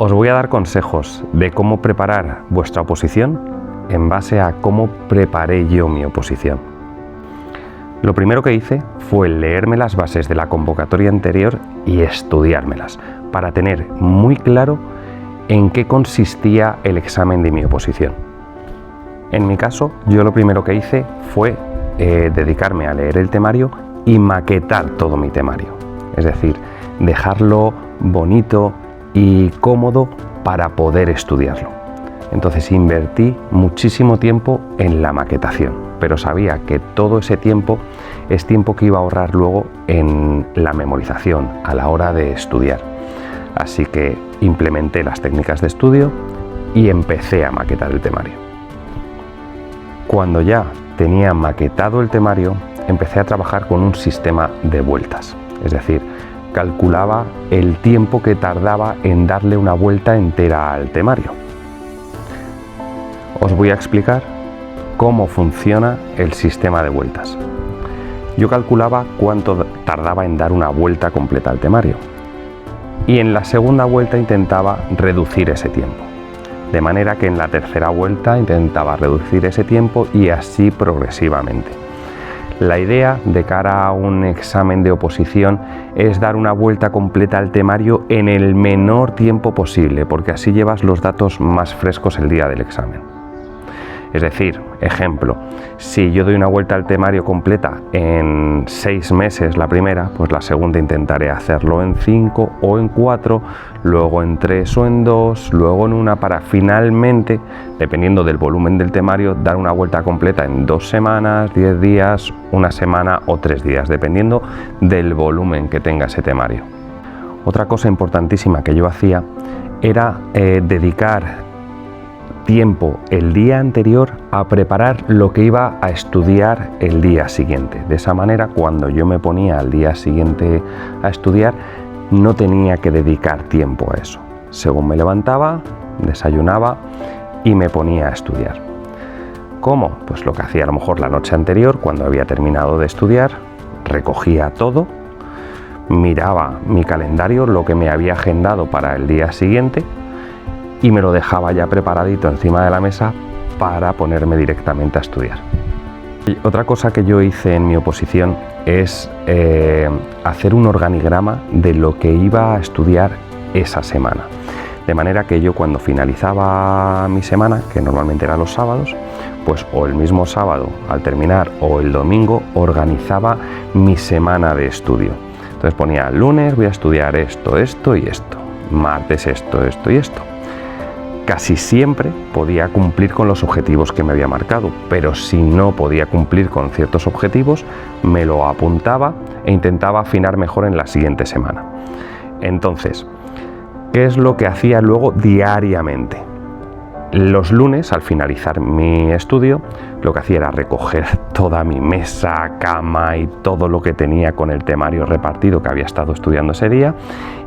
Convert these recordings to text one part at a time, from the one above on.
Os voy a dar consejos de cómo preparar vuestra oposición en base a cómo preparé yo mi oposición. Lo primero que hice fue leerme las bases de la convocatoria anterior y estudiármelas para tener muy claro en qué consistía el examen de mi oposición. En mi caso, yo lo primero que hice fue dedicarme a leer el temario y maquetar todo mi temario. Es decir, dejarlo bonito y cómodo para poder estudiarlo. Entonces invertí muchísimo tiempo en la maquetación, pero sabía que todo ese tiempo es tiempo que iba a ahorrar luego en la memorización a la hora de estudiar. Así que implementé las técnicas de estudio y empecé a maquetar el temario. Cuando ya tenía maquetado el temario, empecé a trabajar con un sistema de vueltas, es decir, calculaba el tiempo que tardaba en darle una vuelta entera al temario. Os voy a explicar cómo funciona el sistema de vueltas. Yo calculaba cuánto tardaba en dar una vuelta completa al temario y en la segunda vuelta intentaba reducir ese tiempo, de manera que en la tercera vuelta intentaba reducir ese tiempo y así progresivamente. La idea de cara a un examen de oposición es dar una vuelta completa al temario en el menor tiempo posible, porque así llevas los datos más frescos el día del examen. Es decir, ejemplo, si yo doy una vuelta al temario completa en 6 meses la primera, pues la segunda intentaré hacerlo en 5 o en 4, luego en 3 o en 2, luego en 1, para finalmente, dependiendo del volumen del temario, dar una vuelta completa en 2 semanas, 10 días, 1 semana o 3 días, dependiendo del volumen que tenga ese temario. Otra cosa importantísima que yo hacía era dedicar tiempo el día anterior a preparar lo que iba a estudiar el día siguiente. De esa manera, cuando yo me ponía al día siguiente a estudiar, no tenía que dedicar tiempo a eso. Según me levantaba, desayunaba y me ponía a estudiar. ¿Cómo? Pues lo que hacía a lo mejor la noche anterior, cuando había terminado de estudiar, recogía todo, miraba mi calendario, lo que me había agendado para el día siguiente, y me lo dejaba ya preparadito encima de la mesa para ponerme directamente a estudiar. Y otra cosa que yo hice en mi oposición es hacer un organigrama de lo que iba a estudiar esa semana. De manera que yo, cuando finalizaba mi semana, que normalmente era los sábados, pues o el mismo sábado al terminar o el domingo organizaba mi semana de estudio. Entonces ponía: lunes voy a estudiar esto, esto y esto, martes esto, esto y esto. Casi siempre podía cumplir con los objetivos que me había marcado, pero si no podía cumplir con ciertos objetivos, me lo apuntaba e intentaba afinar mejor en la siguiente semana. Entonces, ¿qué es lo que hacía luego diariamente? Los lunes, al finalizar mi estudio, lo que hacía era recoger toda mi mesa, cama y todo lo que tenía con el temario repartido que había estado estudiando ese día,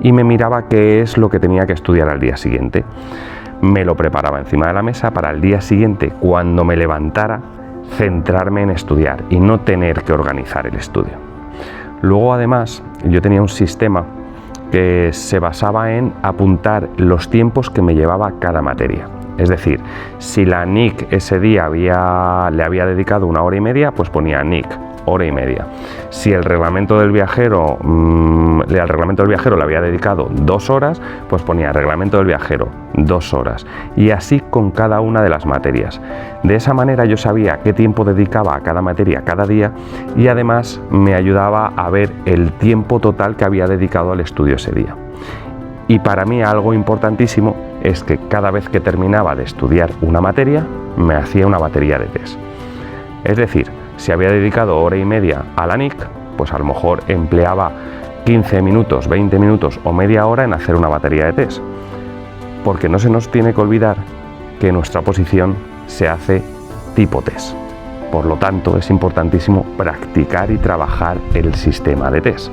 y me miraba qué es lo que tenía que estudiar al día siguiente. Me lo preparaba encima de la mesa para el día siguiente, cuando me levantara, centrarme en estudiar y no tener que organizar el estudio. Luego, además, yo tenía un sistema que se basaba en apuntar los tiempos que me llevaba cada materia. Es decir, si la NIC ese día le había dedicado 1 hora y media, pues ponía NIC, 1 hora y media. Si el reglamento del viajero, le había dedicado 2 horas, pues ponía reglamento del viajero, 2 horas. Y así con cada una de las materias. De esa manera yo sabía qué tiempo dedicaba a cada materia cada día, y además me ayudaba a ver el tiempo total que había dedicado al estudio ese día. Y para mí algo importantísimo es que cada vez que terminaba de estudiar una materia, me hacía una batería de test. Es decir, si había dedicado 1 hora y media a la NIC, pues a lo mejor empleaba 15 minutos, 20 minutos o media hora en hacer una batería de test. Porque no se nos tiene que olvidar que nuestra oposición se hace tipo test. Por lo tanto, es importantísimo practicar y trabajar el sistema de test.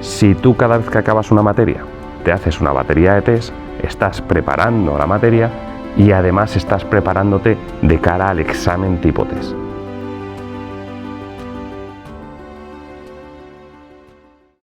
Si tú, cada vez que acabas una materia, te haces una batería de test, estás preparando la materia y además estás preparándote de cara al examen tipo test.